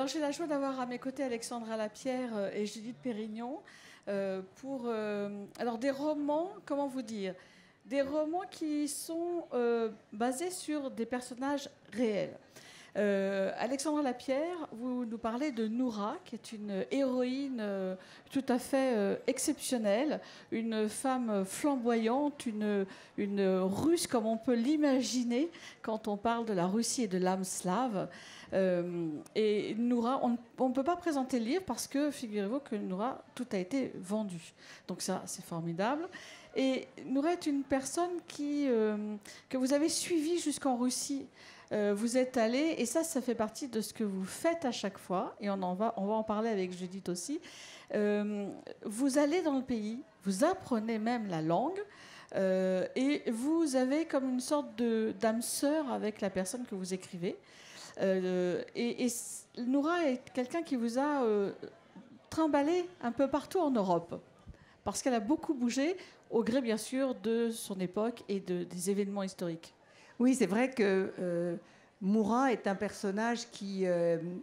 Alors j'ai la joie d'avoir à mes côtés Alexandra Lapierre et Judith Pérignon pour alors des romans, comment vous dire, des romans qui sont basés sur des personnages réels. Alexandra Lapierre, vous nous parlez de Noura, qui est une héroïne tout à fait exceptionnelle, une femme flamboyante, une Russe comme on peut l'imaginer quand on parle de la Russie et de l'âme slave. Et Noura, on ne peut pas présenter le livre parce que, figurez-vous que Noura, tout a été vendu. Donc ça, c'est formidable. Et Noura est une personne que vous avez suivie jusqu'en Russie. Vous êtes allé, et ça fait partie de ce que vous faites à chaque fois, et on va en parler avec Judith aussi. Vous allez dans le pays, vous apprenez même la langue, et vous avez comme une sorte d'âme sœur avec la personne que vous écrivez. Et Noura est quelqu'un qui vous a trimballé un peu partout en Europe, parce qu'elle a beaucoup bougé, au gré bien sûr de son époque et des événements historiques. Oui, c'est vrai que Moura est un personnage qui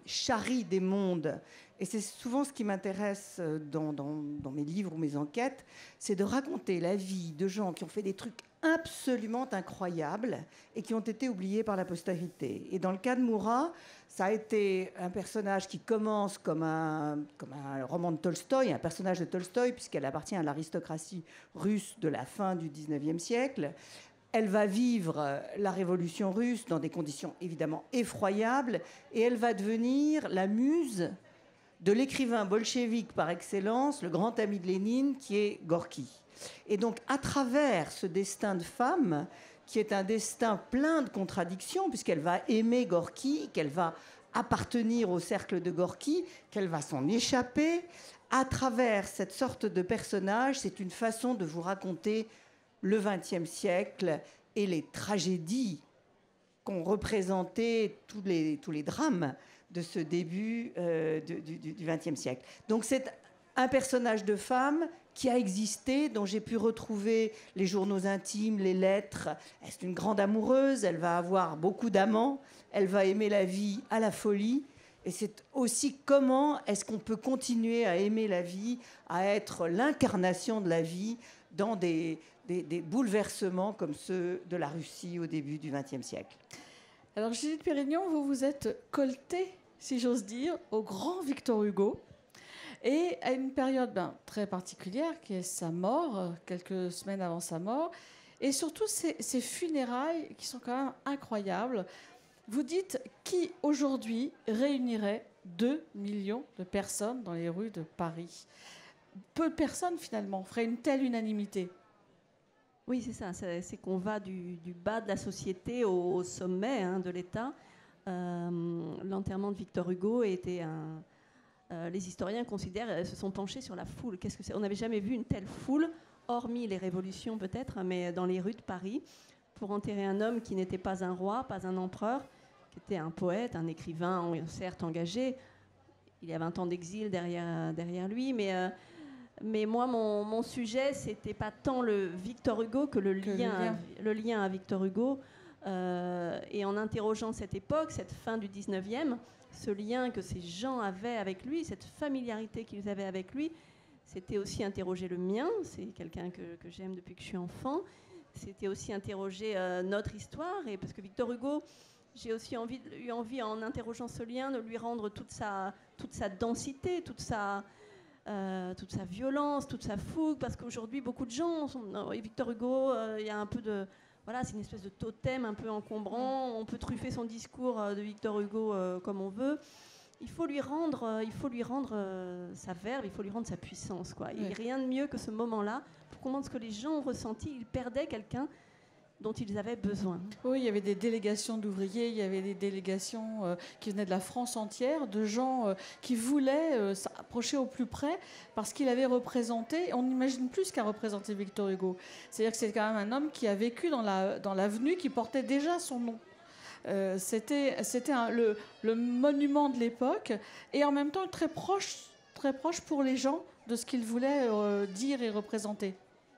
charrie des mondes. Et c'est souvent ce qui m'intéresse dans mes livres ou mes enquêtes, c'est de raconter la vie de gens qui ont fait des trucs absolument incroyables et qui ont été oubliés par la postérité. Et dans le cas de Moura, ça a été un personnage qui commence comme un roman de Tolstoï, un personnage de Tolstoï, puisqu'elle appartient à l'aristocratie russe de la fin du 19e siècle. Elle va vivre la révolution russe dans des conditions évidemment effroyables et elle va devenir la muse de l'écrivain bolchevique par excellence, le grand ami de Lénine, qui est Gorki. Et donc, à travers ce destin de femme, qui est un destin plein de contradictions, puisqu'elle va aimer Gorki, qu'elle va appartenir au cercle de Gorki, qu'elle va s'en échapper, à travers cette sorte de personnage, c'est une façon de vous raconter le XXe siècle et les tragédies qu'ont représenté tous les drames de ce début du XXe siècle. Donc c'est un personnage de femme qui a existé, dont j'ai pu retrouver les journaux intimes, les lettres. C'est une grande amoureuse, elle va avoir beaucoup d'amants, elle va aimer la vie à la folie. Et c'est aussi comment est-ce qu'on peut continuer à aimer la vie, à être l'incarnation de la vie dans des bouleversements comme ceux de la Russie au début du XXe siècle. Alors Judith Pérignon, vous vous êtes coltée, si j'ose dire, au grand Victor Hugo, et à une période très particulière, qui est sa mort, quelques semaines avant sa mort, et surtout ces funérailles qui sont quand même incroyables. Vous dites qui aujourd'hui réunirait 2 millions de personnes dans les rues de Paris. Peu de personnes finalement feraient une telle unanimité. Oui, c'est ça. C'est qu'on va du bas de la société au sommet de l'État. L'enterrement de Victor Hugo était les historiens considèrent, se sont penchés sur la foule. Qu'est-ce que c'est ? On n'avait jamais vu une telle foule, hormis les révolutions peut-être, mais dans les rues de Paris, pour enterrer un homme qui n'était pas un roi, pas un empereur, qui était un poète, un écrivain, certes engagé. Il y a 20 ans d'exil derrière lui, mais moi, mon sujet, c'était pas tant le Victor Hugo que le lien à Victor Hugo. Et en interrogeant cette époque, cette fin du 19e, ce lien que ces gens avaient avec lui, cette familiarité qu'ils avaient avec lui, c'était aussi interroger le mien. C'est quelqu'un que j'aime depuis que je suis enfant. C'était aussi interroger notre histoire. Et parce que Victor Hugo, j'ai aussi eu envie, en interrogeant ce lien, de lui rendre toute sa densité, toute sa violence, toute sa fougue, parce qu'aujourd'hui, beaucoup de gens Victor Hugo, il y a un peu de... Voilà, c'est une espèce de totem un peu encombrant. On peut truffer son discours de Victor Hugo comme on veut. Il faut lui rendre sa verve, il faut lui rendre sa puissance, quoi. Et rien de mieux que ce moment-là pour comprendre ce que les gens ont ressenti. Ils perdaient quelqu'un dont ils avaient besoin. Oui, il y avait des délégations d'ouvriers, il y avait des délégations qui venaient de la France entière, de gens qui voulaient s'approcher au plus près parce qu'il avait représenté, on n'imagine plus ce qu'a représenté Victor Hugo. C'est-à-dire que c'est quand même un homme qui a vécu dans l'avenue qui portait déjà son nom. C'était le monument de l'époque et en même temps très proche pour les gens de ce qu'il voulait dire et représenter.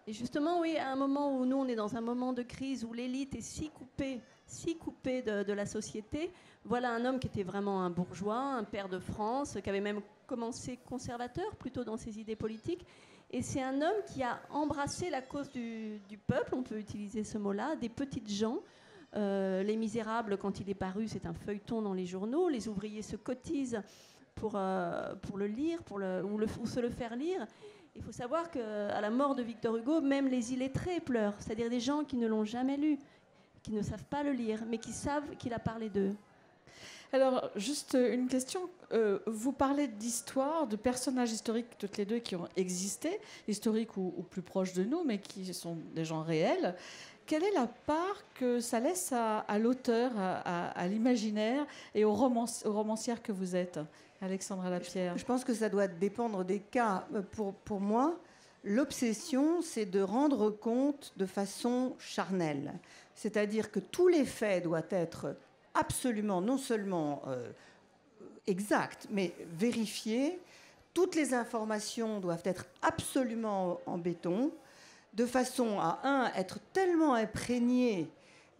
Et justement, oui, à un moment où nous, on est dans un moment de crise, où l'élite est si coupée de la société, voilà un homme qui était vraiment un bourgeois, un père de France, qui avait même commencé conservateur plutôt dans ses idées politiques. Et c'est un homme qui a embrassé la cause du peuple, on peut utiliser ce mot-là, des petites gens. Les Misérables, quand il est paru, c'est un feuilleton dans les journaux. Les ouvriers se cotisent pour le lire, ou se le faire lire. Il faut savoir qu'à la mort de Victor Hugo, même les illettrés pleurent, c'est-à-dire des gens qui ne l'ont jamais lu, qui ne savent pas le lire, mais qui savent qu'il a parlé d'eux. Alors, juste une question. Vous parlez d'histoire, de personnages historiques, toutes les deux, qui ont existé, historiques ou plus proches de nous, mais qui sont des gens réels. Quelle est la part que ça laisse à l'auteur, à l'imaginaire et aux romancières que vous êtes, Alexandra Lapierre? Je pense que ça doit dépendre des cas. Pour moi, l'obsession, c'est de rendre compte de façon charnelle. C'est-à-dire que tous les faits doivent être absolument, non seulement exacts, mais vérifiés. Toutes les informations doivent être absolument en béton, de façon à, être tellement imprégné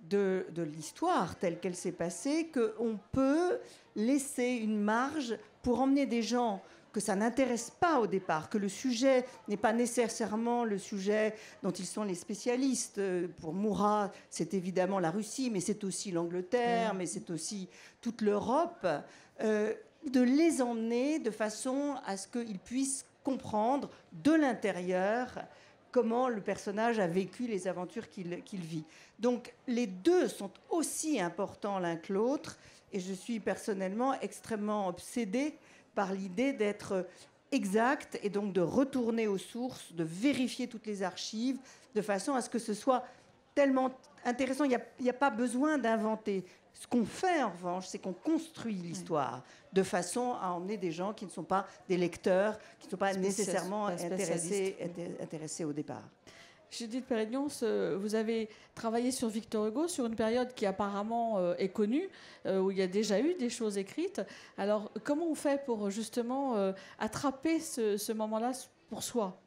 de l'histoire telle qu'elle s'est passée qu'on peut laisser une marge pour emmener des gens que ça n'intéresse pas au départ, que le sujet n'est pas nécessairement le sujet dont ils sont les spécialistes. Pour Murat, c'est évidemment la Russie, mais c'est aussi l'Angleterre, mais c'est aussi toute l'Europe, de les emmener de façon à ce qu'ils puissent comprendre de l'intérieur comment le personnage a vécu les aventures qu'il vit. Donc les deux sont aussi importants l'un que l'autre, et je suis personnellement extrêmement obsédée par l'idée d'être exact et donc de retourner aux sources, de vérifier toutes les archives, de façon à ce que ce soit tellement intéressant. Il n'y a pas besoin d'inventer. Ce qu'on fait, en revanche, c'est qu'on construit l'histoire de façon à emmener des gens qui ne sont pas des lecteurs, qui ne sont pas nécessairement intéressés au départ. Judith Pérignon, vous avez travaillé sur Victor Hugo sur une période qui apparemment est connue, où il y a déjà eu des choses écrites. Alors, comment on fait pour justement attraper ce moment-là pour soi ?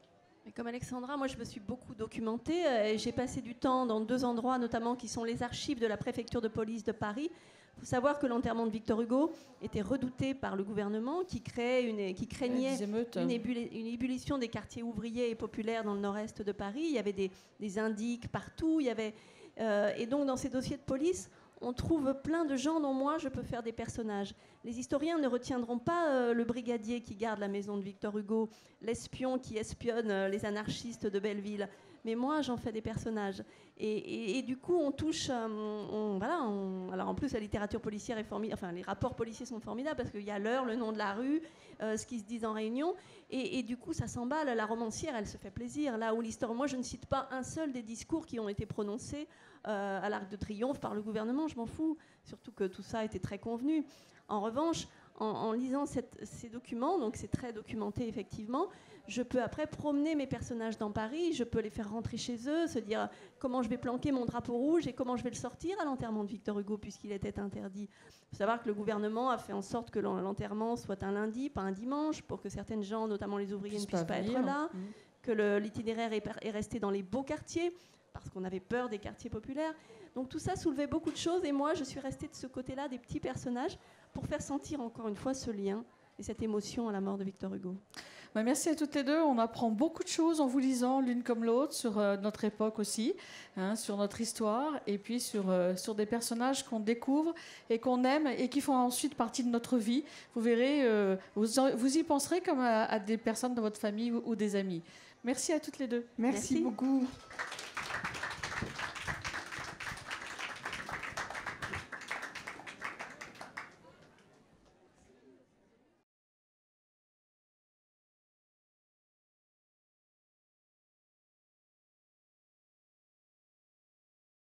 Et comme Alexandra, moi je me suis beaucoup documentée et j'ai passé du temps dans 2 endroits, notamment qui sont les archives de la préfecture de police de Paris. Il faut savoir que l'enterrement de Victor Hugo était redouté par le gouvernement qui craignait une ébullition des quartiers ouvriers et populaires dans le nord-est de Paris. Il y avait des indiques partout. Et donc dans ces dossiers de police, on trouve plein de gens dont moi je peux faire des personnages. Les historiens ne retiendront pas le brigadier qui garde la maison de Victor Hugo, l'espion qui espionne les anarchistes de Belleville. Mais moi, j'en fais des personnages. Et du coup, on touche... alors en plus, la littérature policière est formidable. Enfin, les rapports policiers sont formidables parce qu'il y a l'heure, le nom de la rue, ce qui se dit en réunion. Et du coup, ça s'emballe. La romancière, elle se fait plaisir. Là où l'histoire... Moi, je ne cite pas un seul des discours qui ont été prononcés à l'Arc de Triomphe par le gouvernement. Je m'en fous. Surtout que tout ça était très convenu. En revanche, en lisant ces documents, donc c'est très documenté effectivement, je peux après promener mes personnages dans Paris, je peux les faire rentrer chez eux, se dire comment je vais planquer mon drapeau rouge et comment je vais le sortir à l'enterrement de Victor Hugo puisqu'il était interdit. Il faut savoir que le gouvernement a fait en sorte que l'enterrement soit un lundi, pas un dimanche, pour que certaines gens, notamment les ouvriers, ne puissent pas être là, que l'itinéraire est resté dans les beaux quartiers, parce qu'on avait peur des quartiers populaires. Donc tout ça soulevait beaucoup de choses et moi je suis restée de ce côté-là des petits personnages pour faire sentir encore une fois ce lien et cette émotion à la mort de Victor Hugo. Merci à toutes les deux. On apprend beaucoup de choses en vous lisant l'une comme l'autre sur notre époque aussi, sur notre histoire et puis sur des personnages qu'on découvre et qu'on aime et qui font ensuite partie de notre vie. Vous verrez, vous y penserez comme à des personnes de votre famille ou des amis. Merci à toutes les deux. Merci beaucoup.